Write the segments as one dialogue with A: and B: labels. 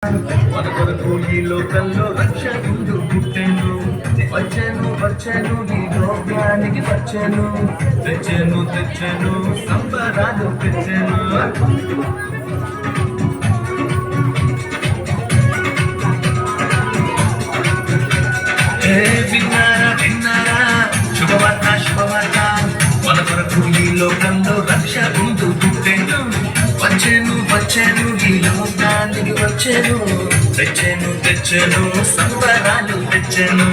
A: మన కొరకు ఈ లోకంలో రక్షకుడు పుట్టెను. వచ్చెను ఈ లోకానికి తెచ్చెను సంబరాలు తెచ్చెను. విన్నారా శుభవార్త మన కొరకు ఈ లోకంలో రక్షకుడు పుట్టెను. వచ్చెను ఈ లోకానికి తెచ్చెను సంబరాలు తెచ్చెను.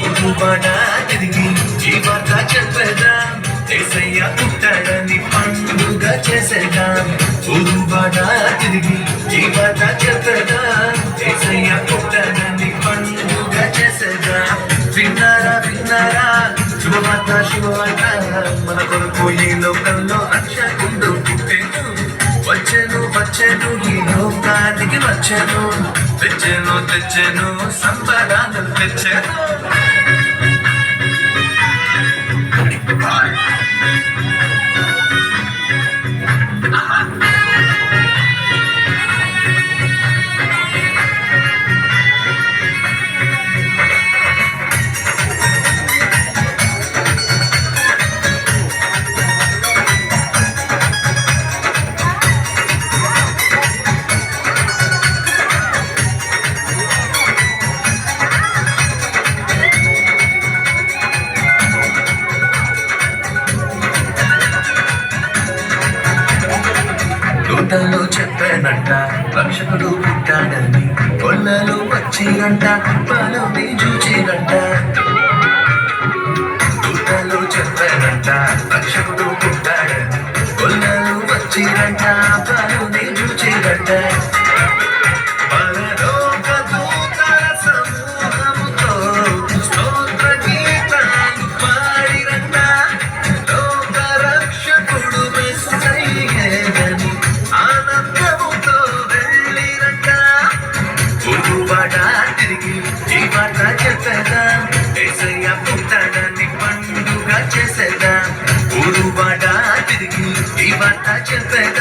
A: ఊరుబడ తిరిగి ఈ వార్త చెప్పేద్దాం, యేసయ్య పుట్టాడని పండుగ చేసేద్దాం. ఊరుబడ తిరిగి ఈ వార్త చెప్పేద్దాం, యేసయ్య పుట్టాడని పండుగ చేసేద్దాం. విన్నారా శుభవార్త మన కొరకు ఈ లోకంలో రక్షకుడు పుట్టెను. వచ్చెను ఈ లోకానికి తెచ్చెను సంబరాలు తెచ్చెను. దూతలు చెప్పానంట రక్షకుడు పుట్టాడని, కొల్లలు వచ్చిరంట బలుని చూచిరంట. దూతలు చెప్పానంట రక్షకుడు పుట్టాడని, కొల్లలు వచ్చిరంట బలుని చూచిరంట. ఈ వార్త చెప్పేద్దాం, యేసయ్య పుట్టాడని పండుగ చేసేద్దాం. ఊరువాడ తిరిగి ఈ వార్త చెప్పేద్దాం.